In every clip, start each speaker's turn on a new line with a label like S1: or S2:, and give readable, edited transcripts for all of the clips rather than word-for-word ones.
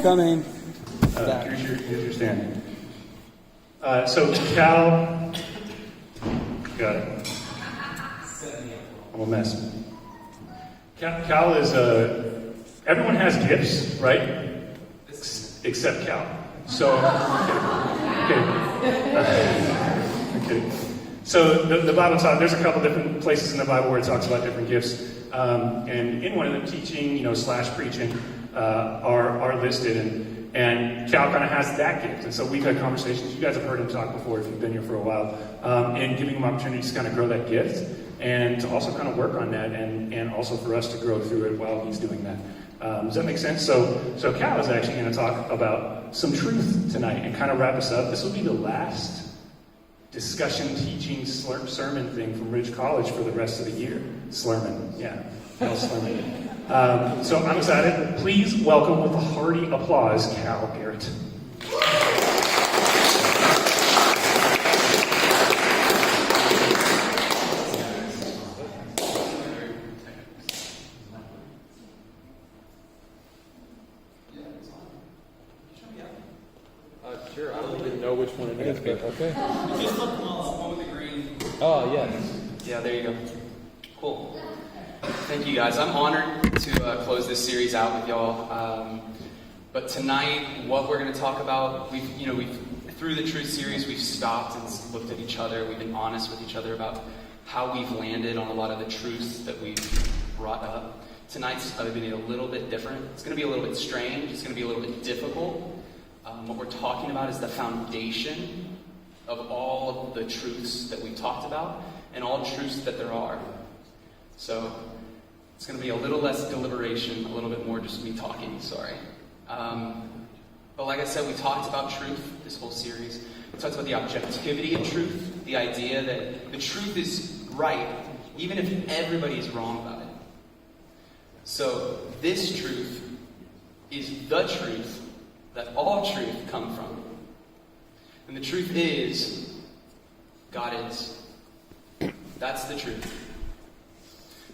S1: coming.
S2: Here's your stand. So Cal, got it. I'm a mess. Cal is everyone has gifts, right? Except Cal. So, okay. So the Bible talks. There's a couple different places in the Bible where it talks about different gifts, and in one of them, teaching, / preaching, are listed, and Cal kind of has that gift. And so we've had conversations. You guys have heard him talk before if you've been here for a while, and giving him opportunities to kind of grow that gift, and to also kind of work on that, and also for us to grow through it while he's doing that. Does that make sense? So Cal is actually going to talk about some truth tonight and kind of wrap us up. This will be the last discussion, teaching, sermon thing from Ridge College for the rest of the year. Slurman, yeah. So I'm excited. Please welcome with a hearty applause, Cal Garrett.
S1: Sure, I don't even know which one it is, but okay.
S3: Just look one with the green.
S1: Oh, yes.
S3: Yeah, there you go. Cool. Thank you, guys. I'm honored to close this series out with y'all. But tonight, what we're going to talk about, we've through the Truth series, we've stopped and looked at each other. We've been honest with each other about how we've landed on a lot of the truths that we've brought up. Tonight's going to be a little bit different. It's going to be a little bit strange. It's going to be a little bit difficult. What we're talking about is the foundation of all of the truths that we've talked about and all truths that there are. So it's going to be a little less deliberation, a little bit more just me talking, sorry. But like I said, we talked about truth this whole series. We talked about the objectivity of truth, the idea that the truth is right, even if everybody is wrong about it. So this truth is the truth that all truth come from. And the truth is, God is. That's the truth.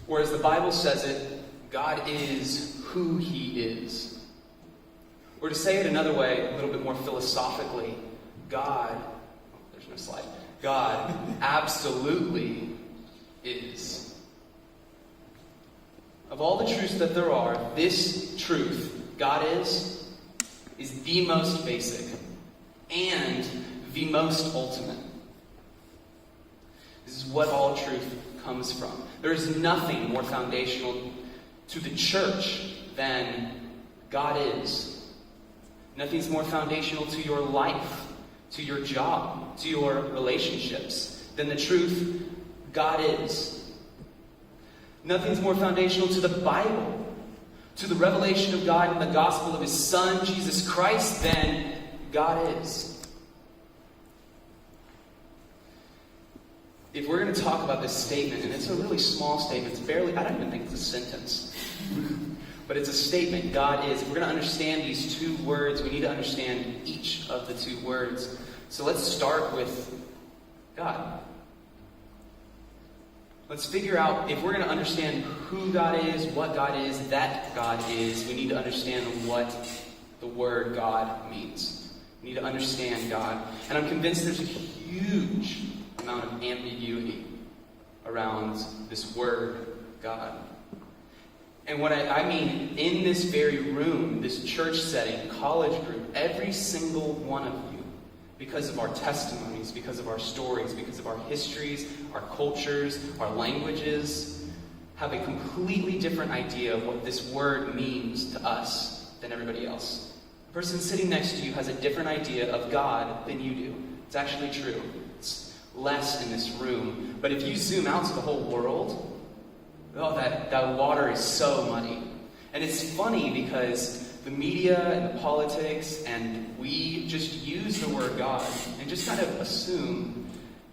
S3: Or as the Bible says it, God is who He is. Or to say it another way, a little bit more philosophically, God absolutely is. Of all the truths that there are, this truth, God is the most basic and the most ultimate. This is what all truth comes from. There is nothing more foundational to the church than God is. Nothing's more foundational to your life, to your job, to your relationships than the truth, God is. Nothing's more foundational to the Bible, to the revelation of God and the gospel of His Son, Jesus Christ, than God is. If we're going to talk about this statement, and it's a really small statement, it's barely, I don't even think it's a sentence, but it's a statement, God is. If we're going to understand these two words, we need to understand each of the two words. So let's start with God. Let's figure out, if we're going to understand who God is, what God is, that God is, we need to understand what the word God means. We need to understand God. And I'm convinced there's a huge amount of ambiguity around this word, God. And what I mean, in this very room, this church setting, college group, every single one of you, because of our testimonies, because of our stories, because of our histories, our cultures, our languages, have a completely different idea of what this word means to us than everybody else. The person sitting next to you has a different idea of God than you do. It's actually true. It's less in this room. But if you zoom out to the whole world, oh, that water is so muddy. And it's funny because the media and the politics, and we just use the word God and just kind of assume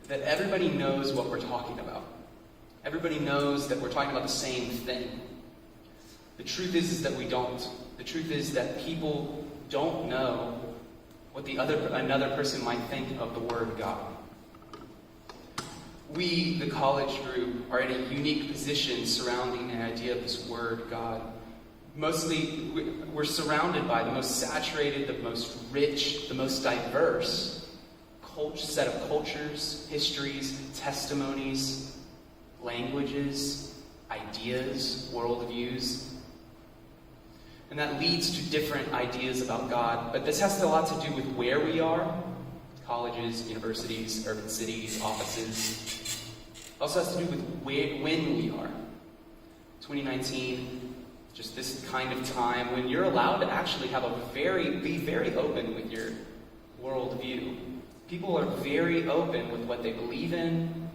S3: that everybody knows what we're talking about. Everybody knows that we're talking about the same thing. The truth is that we don't. The truth is that people don't know what another person might think of the word God. We, the college group, are in a unique position surrounding the idea of this word God. Mostly, we're surrounded by the most saturated, the most rich, the most diverse set of cultures, histories, testimonies, languages, ideas, worldviews. And that leads to different ideas about God. But this has a lot to do with where we are: colleges, universities, urban cities, offices. It also has to do with when we are. 2019, just this kind of time when you're allowed to actually be very open with your worldview. People are very open with what they believe in,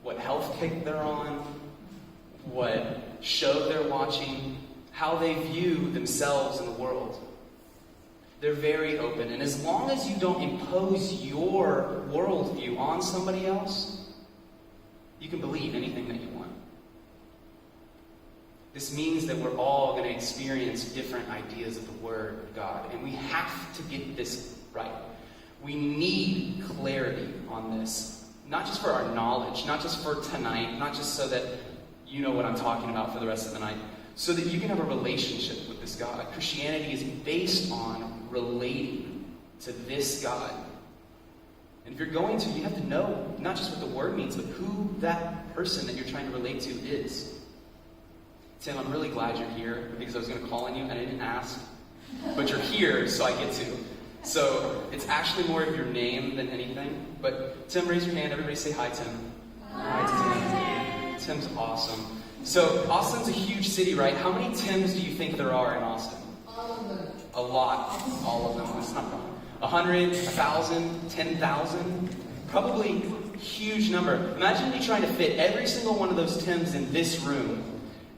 S3: what health kick they're on, what show they're watching, how they view themselves in the world. They're very open. And as long as you don't impose your worldview on somebody else, you can believe anything that you want. This means that we're all going to experience different ideas of the Word of God. And we have to get this right. We need clarity on this. Not just for our knowledge, not just for tonight, not just so that you know what I'm talking about for the rest of the night, so that you can have a relationship with this God. Christianity is based on relating to this God. And if you're going to, you have to know not just what the word means, but who that person that you're trying to relate to is. Tim, I'm really glad you're here, because I was going to call on you and I didn't ask. But you're here, so I get to. So it's actually more of your name than anything. But Tim, raise your hand. Everybody say hi, Tim. Hi, Tim. Tim's awesome. So Austin's a huge city, right? How many Tims do you think there are in Austin?
S4: All of them.
S3: A lot. All of them. That's not wrong. 100, 1,000, 10,000? Probably huge number. Imagine me trying to fit every single one of those Tims in this room.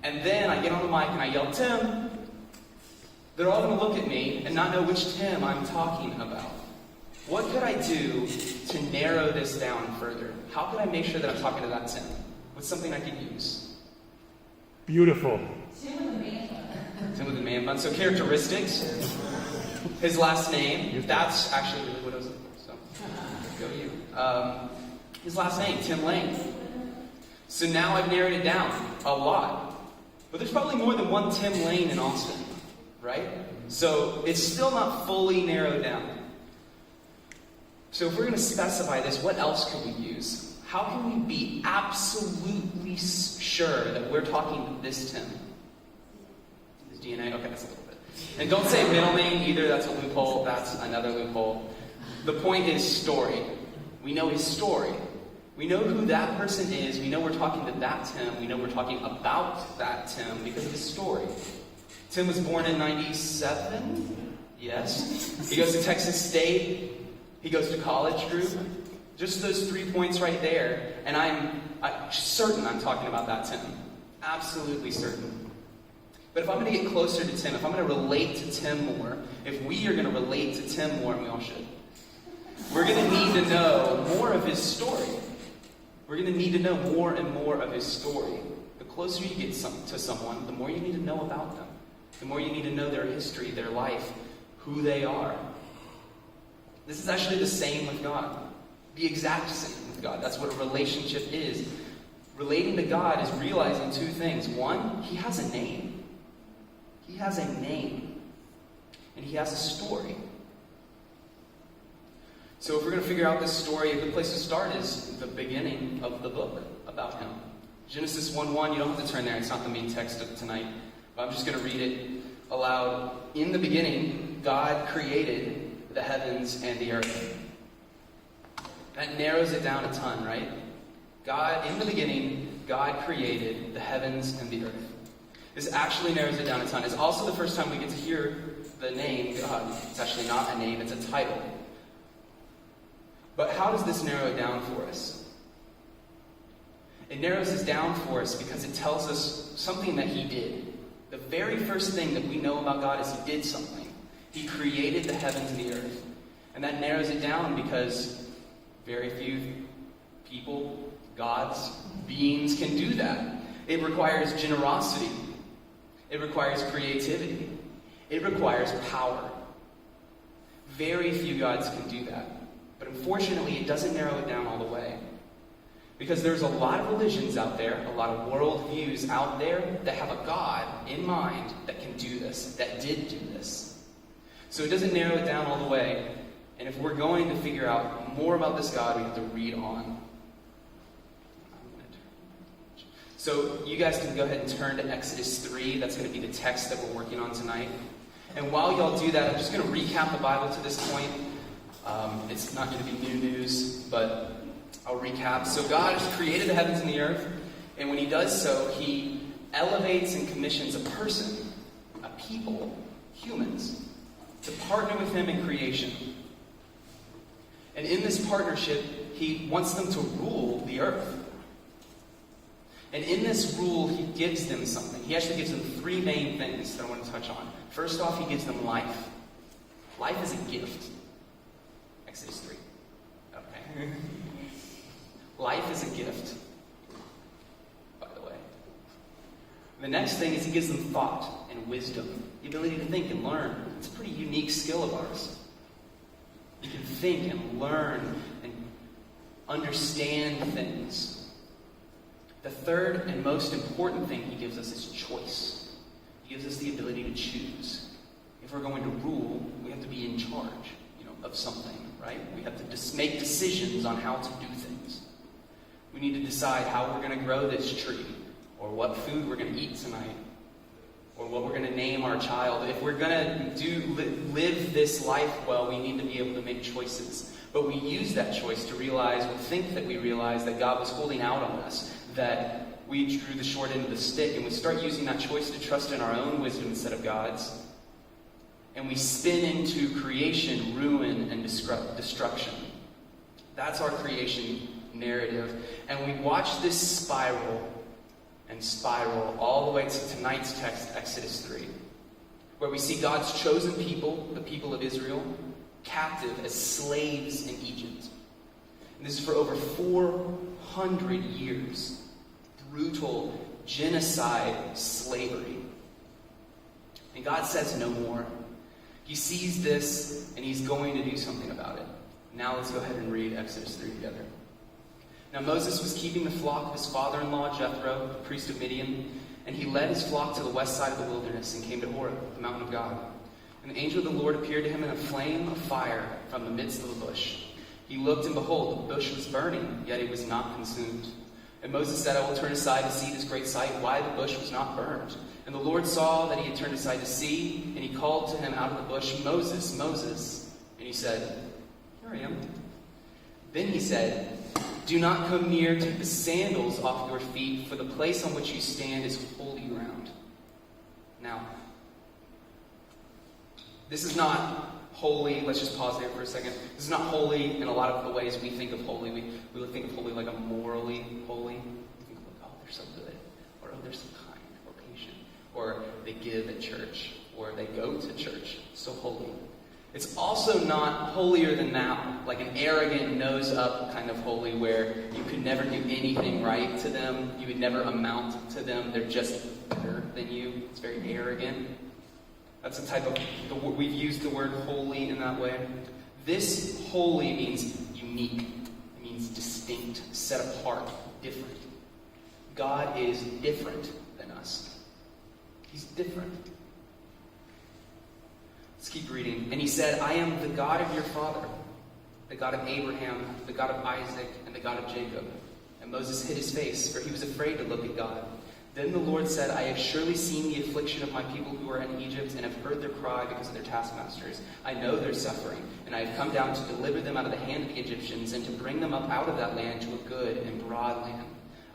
S3: And then I get on the mic and I yell, Tim. They're all going to look at me and not know which Tim I'm talking about. What could I do to narrow this down further? How could I make sure that I'm talking to that Tim? What's something I could use?
S1: Beautiful.
S4: Tim with a man bun.
S3: Tim with a man bun. So characteristics. His last name. That's actually really what I was looking for. So go you. His last name, Tim Lane. So now I've narrowed it down a lot. But there's probably more than one Tim Lane in Austin. Right? So it's still not fully narrowed down. So if we're going to specify this, what else could we use? How can we be absolutely sure that we're talking to this Tim? His DNA? Okay, that's a little bit. And don't say middle name either. That's a loophole. That's another loophole. The point is story. We know his story. We know who that person is. We know we're talking to that Tim. We know we're talking about that Tim because of his story. Tim was born in 97. Yes. He goes to Texas State. He goes to college group. Just those 3 points right there. And I'm certain I'm talking about that Tim. Absolutely certain. But if I'm going to get closer to Tim, if I'm going to relate to Tim more, if we are going to relate to Tim more, and we all should, we're going to need to know more of his story. We're going to need to know more and more of his story. The closer you get to someone, the more you need to know about them. The more you need to know their history, their life, who they are. This is actually the same with God. The exact same with God. That's what a relationship is. Relating to God is realizing two things. One, he has a name. He has a name. And he has a story. So if we're going to figure out this story, a good place to start is the beginning of the book about him. Genesis 1:1, you don't have to turn there. It's not the main text of tonight. But I'm just going to read it aloud. In the beginning, God created the heavens and the earth. That narrows it down a ton, right? God, in the beginning, God created the heavens and the earth. This actually narrows it down a ton. It's also the first time we get to hear the name God. It's actually not a name, it's a title. But how does this narrow it down for us? It narrows this down for us because it tells us something that he did. The very first thing that we know about God is he did something. He created the heavens and the earth. And that narrows it down because very few people, gods, beings can do that. It requires generosity. It requires creativity. It requires power. Very few gods can do that. But unfortunately, it doesn't narrow it down all the way. Because there's a lot of religions out there, a lot of worldviews out there that have a God in mind that can do this, that did do this. So it doesn't narrow it down all the way. And if we're going to figure out more about this God, we have to read on. So you guys can go ahead and turn to Exodus 3. That's going to be the text that we're working on tonight. And while y'all do that, I'm just going to recap the Bible to this point. It's not going to be new news, but I'll recap. So God has created the heavens and the earth, and when he does so, he elevates and commissions a person, a people, humans, to partner with him in creation. And in this partnership, he wants them to rule the earth. And in this rule, he gives them something. He actually gives them three main things that I want to touch on. First off, he gives them life. Life is a gift. Exodus 3. Okay. Life is a gift, by the way. The next thing is he gives them thought and wisdom, the ability to think and learn. It's a pretty unique skill of ours. You can think and learn and understand things. The third and most important thing he gives us is choice. He gives us the ability to choose. If we're going to rule, we have to be in charge, of something, right? We have to make decisions on how to do things. We need to decide how we're going to grow this tree, or what food we're going to eat tonight, or what we're going to name our child. If we're going to live this life well, we need to be able to make choices. But we use that choice to realize, or think that we realize, that God was holding out on us, that we drew the short end of the stick, and we start using that choice to trust in our own wisdom instead of God's. And we spin into creation, ruin, and destruction. That's our creation narrative. And we watch this spiral all the way to tonight's text, Exodus 3, where we see God's chosen people, the people of Israel, captive as slaves in Egypt. And this is for over 400 years. Brutal genocide slavery. And God says no more. He sees this, and he's going to do something about it. Now let's go ahead and read Exodus 3 together. Now Moses was keeping the flock of his father-in-law Jethro, the priest of Midian, and he led his flock to the west side of the wilderness and came to Horeb, the mountain of God. And the angel of the Lord appeared to him in a flame of fire from the midst of the bush. He looked, and behold, the bush was burning, yet it was not consumed. And Moses said, I will turn aside to see this great sight, why the bush was not burned. And the Lord saw that he had turned aside to see, and he called to him out of the bush, Moses, Moses. And he said, Here I am. Then he said, Do not come near, take the sandals off your feet, for the place on which you stand is holy ground. Now, this is not holy. Let's just pause there for a second. This is not holy in a lot of the ways we think of holy. We think of holy like a morally holy. We think of, oh, they're so good. Or, oh, they're so kind or patient. Or they give at church. Or they go to church. So holy. It's also not holier than thou, like an arrogant, nose-up kind of holy where you could never do anything right to them. You would never amount to them. They're just better than you. It's very arrogant. That's the type of, we've used the word holy in that way. This holy means unique. It means distinct, set apart, different. God is different than us. He's different. Let's keep reading. And he said, I am the God of your father, the God of Abraham, the God of Isaac, and the God of Jacob. And Moses hid his face, for he was afraid to look at God. Then the Lord said, I have surely seen the affliction of my people who are in Egypt, and have heard their cry because of their taskmasters. I know their suffering, and I have come down to deliver them out of the hand of the Egyptians, and to bring them up out of that land to a good and broad land,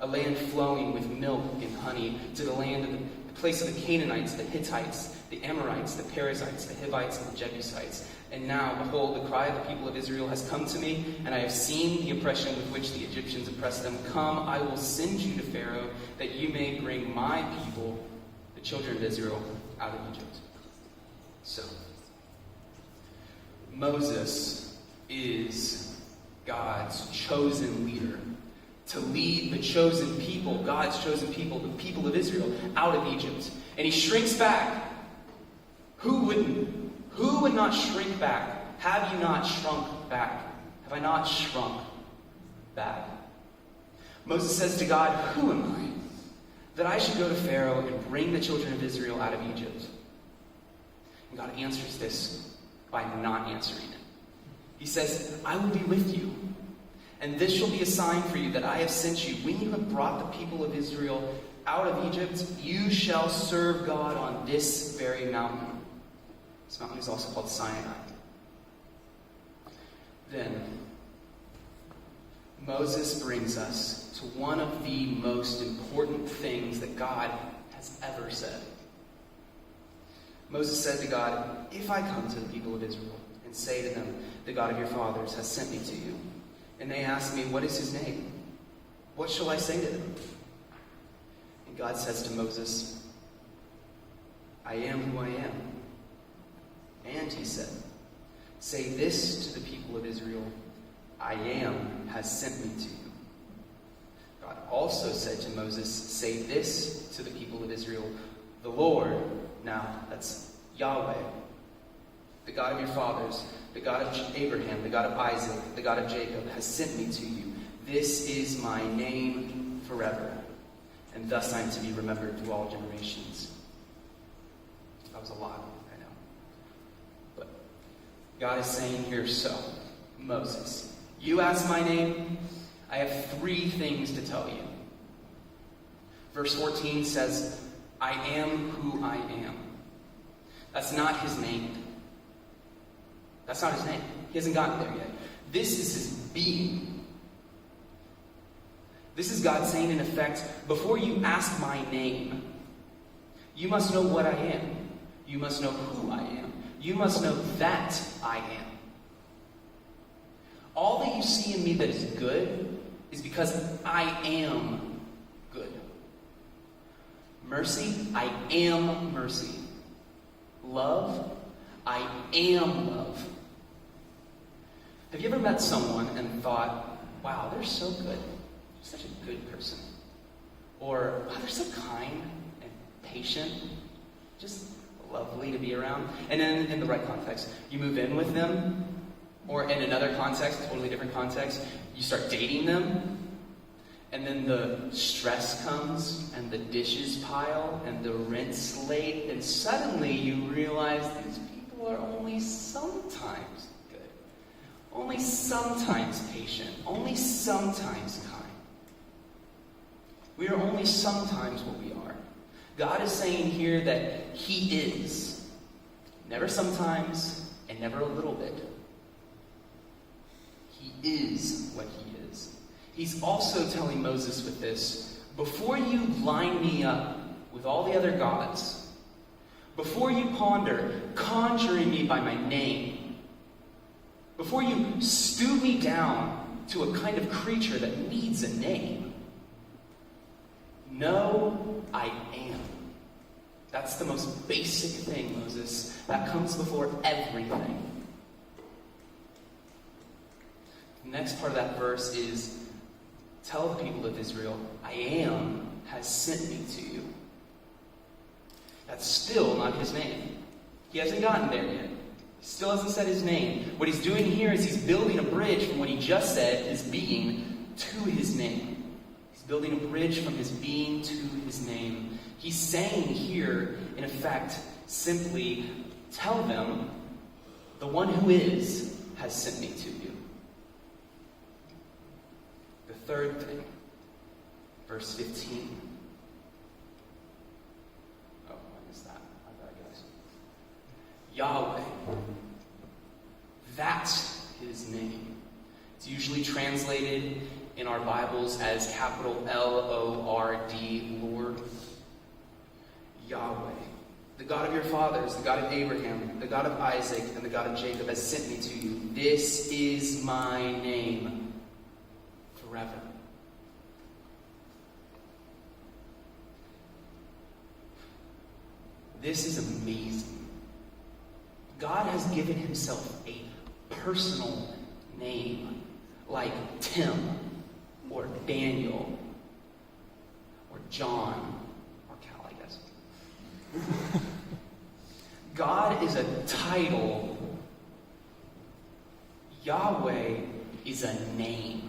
S3: a land flowing with milk and honey, to the land of the place of the Canaanites, the Hittites, the Amorites, the Perizzites, the Hivites, and the Jebusites. And now, behold, the cry of the people of Israel has come to me, and I have seen the oppression with which the Egyptians oppress them. Come, I will send you to Pharaoh, that you may bring my people, the children of Israel, out of Egypt. So, Moses is God's chosen leader to lead the chosen people, God's chosen people, the people of Israel, out of Egypt. And he shrinks back. Who wouldn't? Who would not shrink back? Have you not shrunk back? Have I not shrunk back? Moses says to God, "Who am I, that I should go to Pharaoh and bring the children of Israel out of Egypt?" And God answers this by not answering it. He says, "I will be with you, and this shall be a sign for you that I have sent you. When you have brought the people of Israel out of Egypt, you shall serve God on this very mountain." This mountain is also called Sinai. Then, Moses brings us to one of the most important things that God has ever said. Moses said to God, "If I come to the people of Israel and say to them, 'The God of your fathers has sent me to you,' and they ask me, 'What is his name?' what shall I say to them?" And God says to Moses, "I am who I am." And he said, "Say this to the people of Israel, 'I am has sent me to you.'" God also said to Moses, "Say this to the people of Israel, 'The Lord,'" now that's Yahweh, "the God of your fathers, the God of Abraham, the God of Isaac, the God of Jacob, has sent me to you. This is my name forever, and thus I am to be remembered through all generations." That was a lot, I know. But God is saying here, "So, Moses, you ask my name, I have 3 things to tell you." Verse 14 says, "I am who I am." That's not his name. That's not his name. He hasn't gotten there yet. This is his being. This is God saying, in effect, before you ask my name, you must know what I am. You must know who I am. You must know that I am. All that you see in me that is good is because I am good. Mercy, I am mercy. Love, I am love. Have you ever met someone and thought, "Wow, they're so good. They're such a good person." Or, "Wow, they're so kind and patient. Just lovely to be around." And then in the right context, you move in with them. Or in another context, totally different context, you start dating them. And then the stress comes, and the dishes pile, and the rent's late, and suddenly you realize these people are only sometimes good, only sometimes patient, only sometimes kind. We are only sometimes what we are. God is saying here that he is, never sometimes, and never a little bit. He is what he is. He's also telling Moses with this, before you line me up with all the other gods, before you ponder conjuring me by my name, before you stoop me down to a kind of creature that needs a name, know I am. That's the most basic thing, Moses. That comes before everything. The next part of that verse is, tell the people of Israel, I am has sent me to you. That's still not his name. He hasn't gotten there yet. He still hasn't said his name. What he's doing here is he's building a bridge from what he just said, his being, to his name. He's building a bridge from his being to his name. He's saying here, in effect, simply, tell them, the one who is has sent me to you. The third thing, verse 15. Oh, what is that? My bad, guys. Yahweh. That's his name. It's usually translated in our Bibles as capital L-O-R-D, Lord. Yahweh. The God of your fathers, the God of Abraham, the God of Isaac, and the God of Jacob has sent me to you. This is my name forever. This is amazing. God has given himself a personal name, like Tim, or Daniel, or John, or Cal, I guess. God is a title. Yahweh is a name.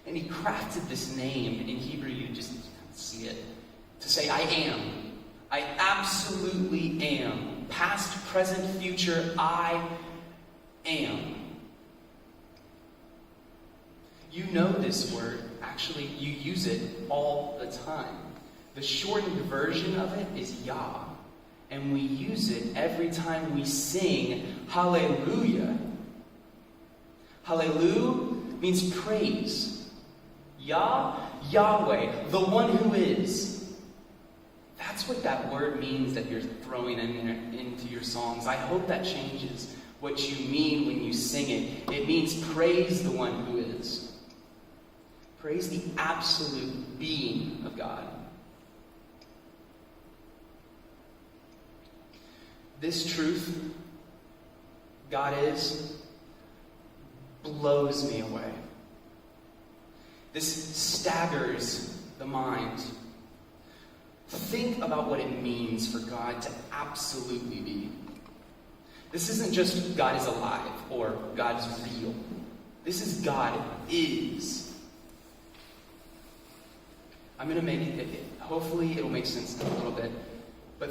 S3: And he crafted this name. In Hebrew, you just see it. To say, I am. I absolutely am. Past, present, future, I am. You know this word. Actually, you use it all the time. The shortened version of it is Yah. And we use it every time we sing Hallelujah. Hallelujah means praise. Yah, Yahweh, the one who is. That's what that word means that you're throwing into your songs. I hope that changes what you mean when you sing it. It means praise the one who is. Praise the absolute being of God. This truth, God is, blows me away. This staggers the mind. Think about what it means for God to absolutely be. This isn't just God is alive or God is real. This is God is. I'm going to make it, hopefully it'll make sense in a little bit. But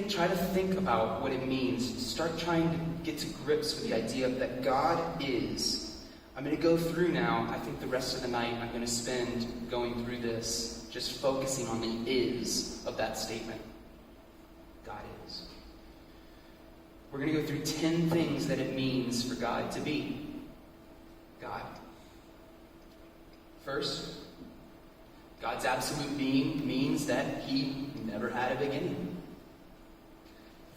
S3: try to think about what it means. Start trying to get to grips with the idea that God is. I'm going to go through now. I think the rest of the night I'm going to spend going through this, just focusing on the is of that statement. God is. We're going to go through 10 things that it means for God to be God. First, God's absolute being means that he never had a beginning.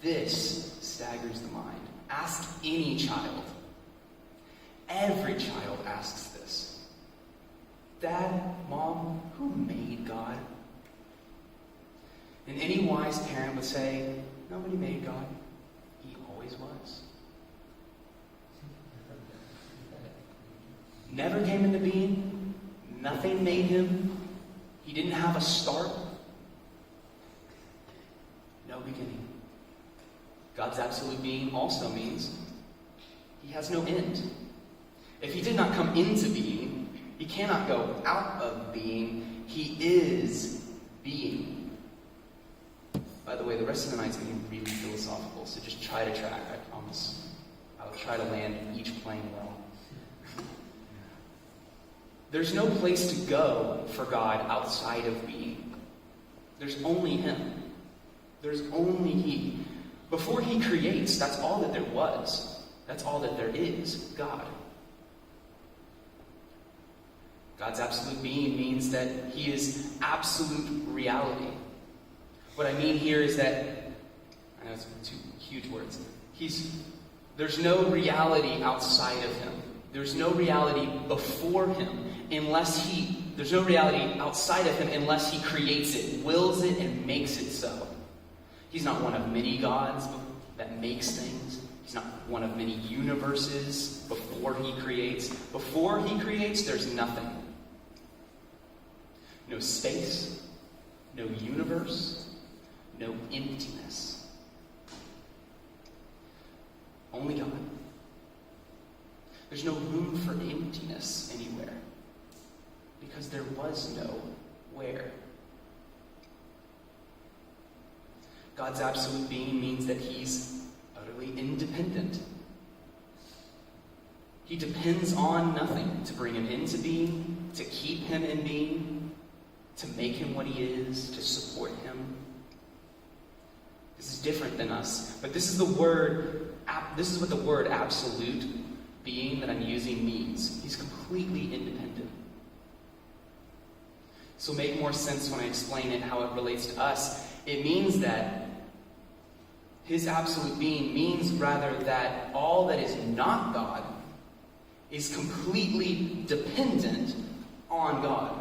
S3: This staggers the mind. Ask any child. Every child asks this. Dad, Mom, who made God? And any wise parent would say, nobody made God. He always was. Never came into being. Nothing made him. He didn't have a start. No beginning. God's absolute being also means he has no end. If he did not come into being, he cannot go out of being. He is being. By the way, the rest of the night's going to be really philosophical, so just try to track, I promise. I'll try to land each plane well. There's no place to go for God outside of being. There's only him. There's only he. Before he creates, that's all that there was. That's all that there is, God. God's absolute being means that he is absolute reality. What I mean here is that, I know it's two huge words, there's no reality outside of him. There's no reality before him there's no reality outside of him unless he creates it, wills it, and makes it so. He's not one of many gods that makes things. He's not one of many universes before he creates. Before he creates, there's nothing. No space, no universe, no emptiness. Only God. There's no room for emptiness anywhere because there was no where. God's absolute being means that he's utterly independent. He depends on nothing to bring him into being, to keep him in being, to make him what he is, to support him. This is different than us, but this is what the word absolute being that I'm using means. He's completely independent. So make more sense when I explain it, how it relates to us. It means that his absolute being means rather that all that is not God is completely dependent on God.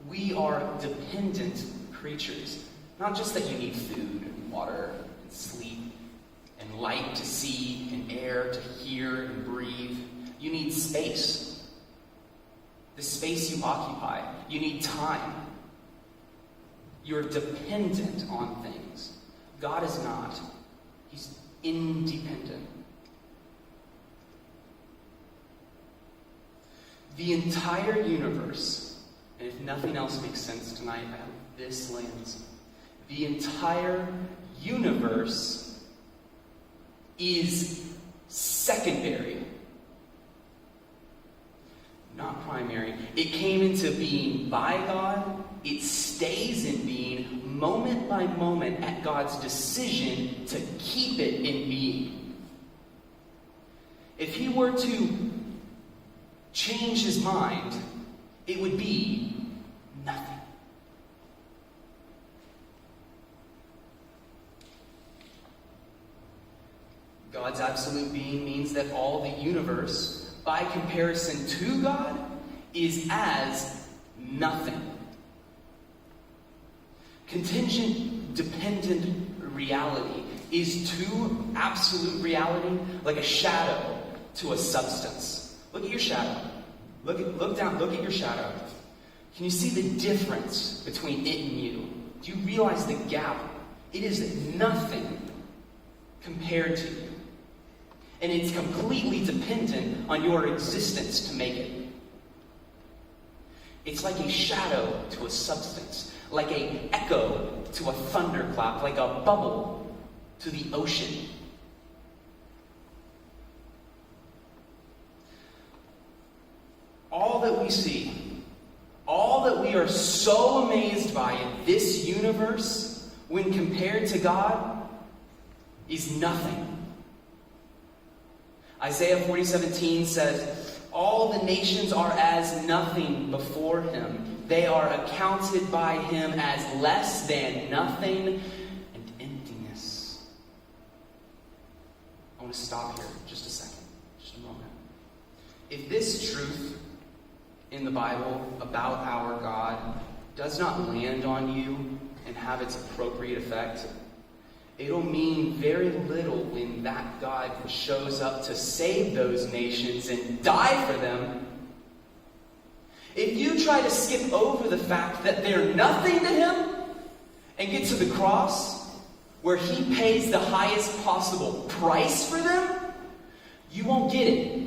S3: We are dependent creatures. Not just that you need food and water and sleep and light to see and air to hear and breathe. You need space. The space you occupy. You need time. You're dependent on things. God is not. He's independent. The entire universe, and if nothing else makes sense tonight, I have this lens. The entire universe is secondary, not primary. It came into being by God. It stays in being moment by moment at God's decision to keep it in being. If he were to change his mind, it would be nothing. God's absolute being means that all the universe, by comparison to God, is as nothing. Contingent, dependent reality is to absolute reality like a shadow to a substance. Look at your shadow. Look down, look at your shadow. Can you see the difference between it and you? Do you realize the gap? It is nothing compared to you. And it's completely dependent on your existence to make it. It's like a shadow to a substance, like an echo to a thunderclap, like a bubble to the ocean. All that we see, all that we are so amazed by in this universe, when compared to God, is nothing. Isaiah 40:17 says, all the nations are as nothing before him. They are accounted by him as less than nothing and emptiness. I want to stop here just a second, just a moment. If this truth in the Bible about our God does not land on you and have its appropriate effect, it'll mean very little when that God shows up to save those nations and die for them. If you try to skip over the fact that they're nothing to him and get to the cross where he pays the highest possible price for them, you won't get it.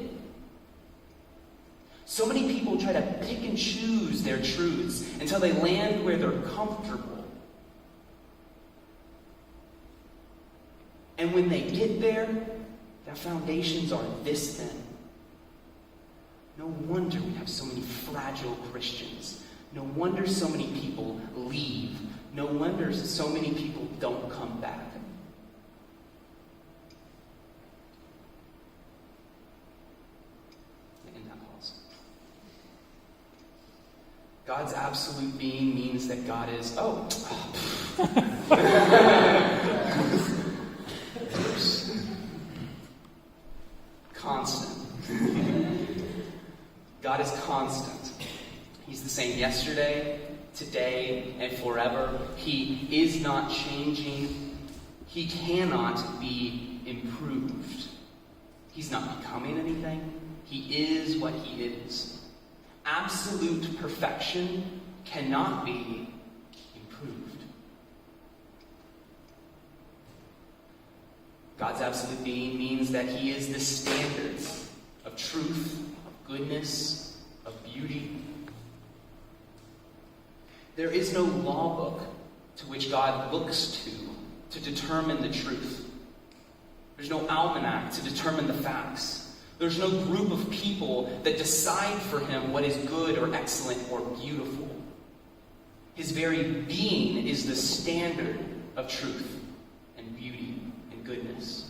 S3: So many people try to pick and choose their truths until they land where they're comfortable. And when they get there, their foundations are this thin. No wonder we have so many fragile Christians. No wonder so many people leave. No wonder so many people don't come back. In that pause. God's absolute being means that God is, constant. God is constant. He's the same yesterday, today, and forever. He is not changing. He cannot be improved. He's not becoming anything. He is what he is. Absolute perfection cannot be improved. God's absolute being means that he is the standards of truth, of goodness, of beauty. There is no law book to which God looks to determine the truth. There's no almanac to determine the facts. There's no group of people that decide for him what is good or excellent or beautiful. His very being is the standard of truth and beauty and goodness.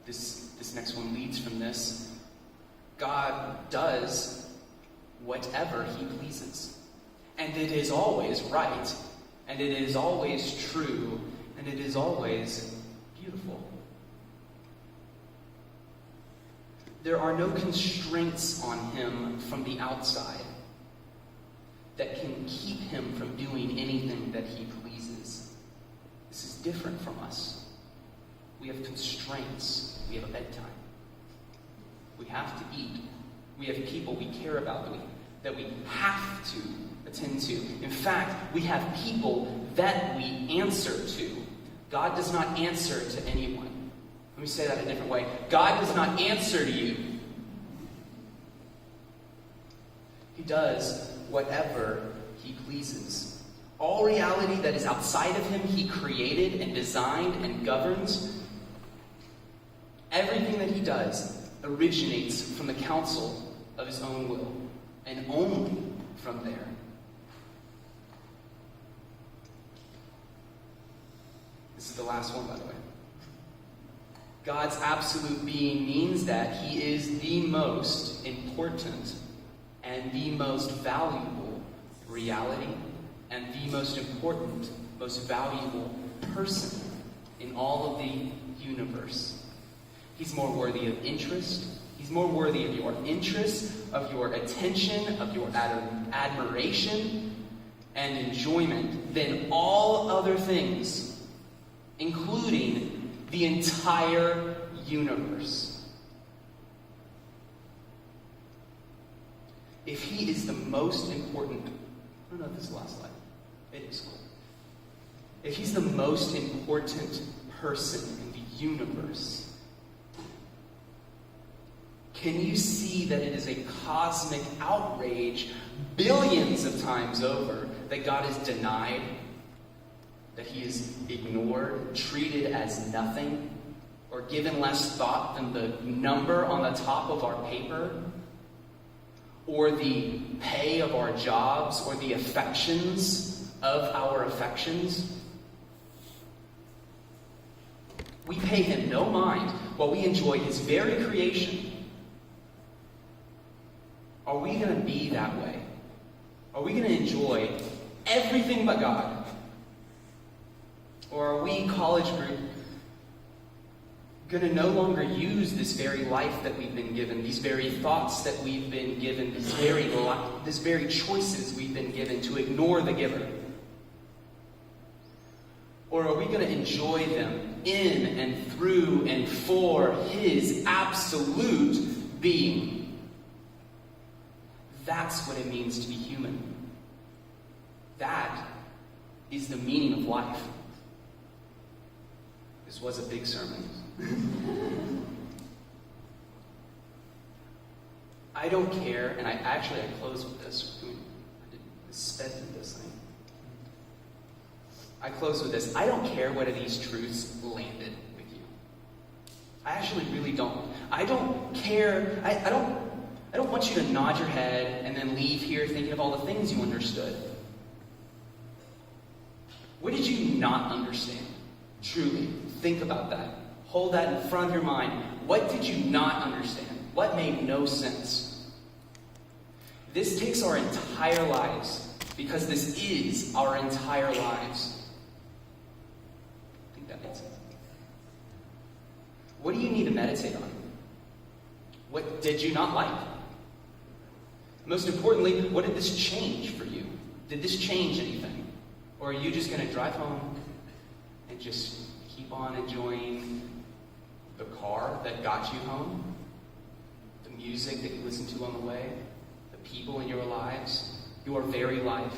S3: This next one leads from this. God does whatever he pleases. And it is always right. And it is always true. And it is always beautiful. There are no constraints on him from the outside that can keep him from doing anything that he pleases. This is different from us. We have constraints. We have a bedtime. We have to eat. We have people we care about that we have to attend to. In fact, we have people that we answer to. God does not answer to anyone. Let me say that a different way. God does not answer to you. He does whatever he pleases. All reality that is outside of him, he created and designed and governs. Everything that he does originates from the counsel of his own will, and only from there. This is the last one, by the way. God's absolute being means that he is the most important and the most valuable reality and the most important, most valuable person in all of the universe. He's more worthy of interest. He's more worthy of your interest, of your attention, of your admiration and enjoyment than all other things, including the entire universe. If he is the most important, I don't know if this is the last slide. It is cool. If he's the most important person in the universe, can you see that it is a cosmic outrage billions of times over that God is denied, that he is ignored, treated as nothing, or given less thought than the number on the top of our paper, or the pay of our jobs, or the affections of our affections? We pay him no mind while we enjoy his very creation. Are we going to be that way? Are we going to enjoy everything but God? Or are we, college group, going to no longer use this very life that we've been given, these very thoughts that we've been given, these very choices we've been given, to ignore the giver? Or are we going to enjoy them in and through and for his absolute being? That's what it means to be human. That is the meaning of life. This was a big sermon. I don't care, and I close with this. I sped through this thing. I close with this. I don't care whether these truths landed with you. I actually really don't. I don't care. I don't want you to nod your head and then leave here thinking of all the things you understood. What did you not understand? Truly, think about that. Hold that in front of your mind. What did you not understand? What made no sense? This takes our entire lives, because this is our entire lives. I think that makes sense. What do you need to meditate on? What did you not like? Most importantly, what did this change for you? Did this change anything? Or are you just going to drive home and just keep on enjoying the car that got you home? The music that you listen to on the way? The people in your lives? Your very life?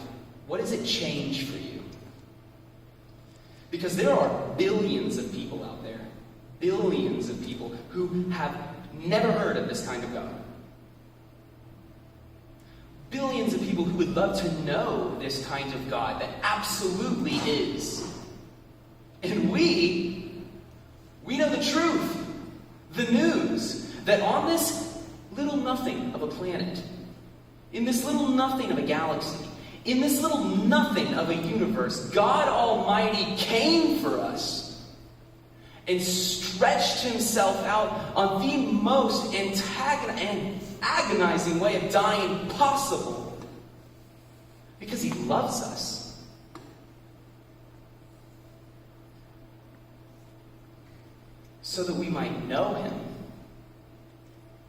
S3: What does it change for you? Because there are billions of people out there. Billions of people who have never heard of this kind of God. Billions of people who would love to know this kind of God that absolutely is. And we know the truth, the news, that on this little nothing of a planet, in this little nothing of a galaxy, in this little nothing of a universe, God Almighty came for us and stretched himself out on the most agonizing way of dying possible, because he loves us. So that we might know him,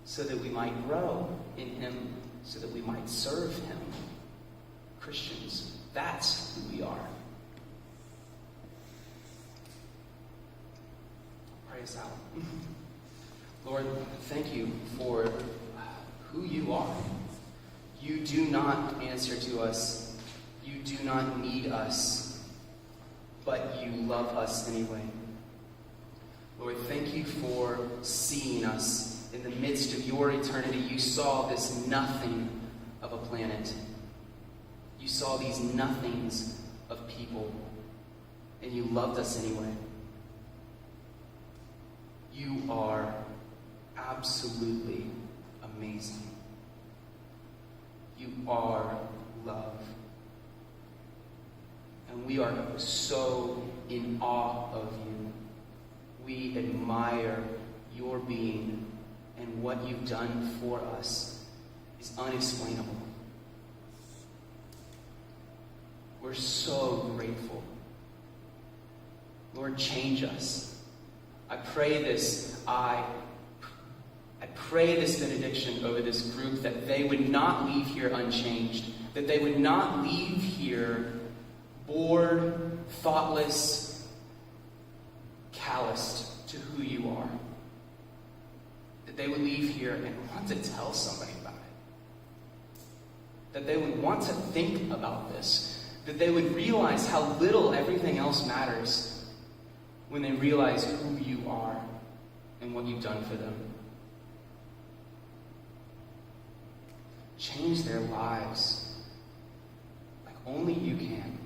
S3: so that we might grow in him, so that we might serve him. Christians, that's who we are. Pray us out. Lord, thank you for who you are. You do not answer to us. You do not need us. But you love us anyway. Lord, thank you for seeing us in the midst of your eternity. You saw this nothing of a planet. You saw these nothings of people, and you loved us anyway. You are absolutely amazing. You are love. And we are so in awe of you. We admire your being, and what you've done for us is unexplainable. We're so grateful. Lord, change us. I pray this benediction over this group, that they would not leave here unchanged, that they would not leave here bored, thoughtless, calloused to who you are. That they would leave here and want to tell somebody about it. That they would want to think about this. That they would realize how little everything else matters when they realize who you are and what you've done for them. Change their lives like only you can.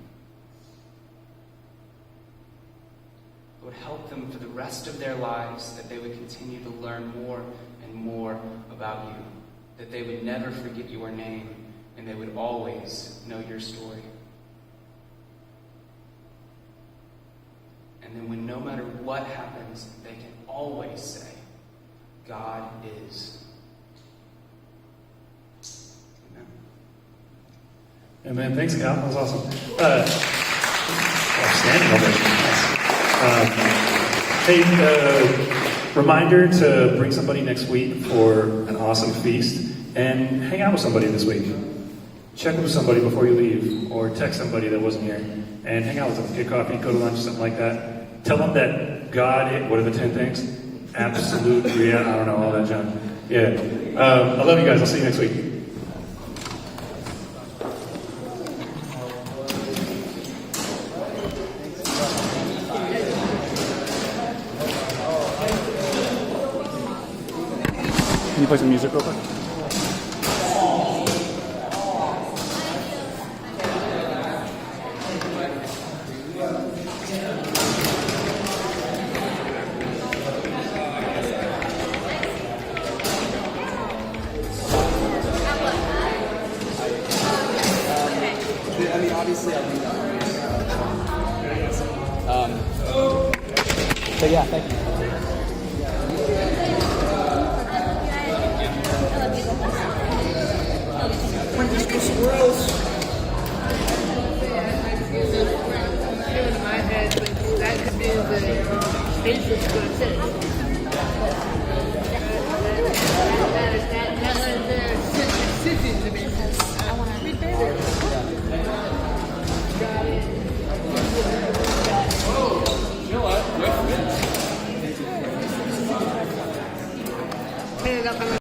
S3: Lord, help them for the rest of their lives, that they would continue to learn more and more about you, that they would never forget your name, and they would always know your story. And then when no matter what happens, they can always say, God is. Amen.
S2: Amen. Thanks, Cal. That was awesome. Standing ovation. Hey, reminder to bring somebody next week for an awesome feast, and hang out with somebody this week. Check with somebody before you leave, or text somebody that wasn't here, and hang out with them. Get coffee, go to lunch, something like that. Tell them that God, what are the 10 things? Absolute, I don't know, all that junk. Yeah. I love you guys. I'll see you next week. Can you play some music real quick?
S3: But yeah, thank you.
S4: In my head, but that could be the basis for a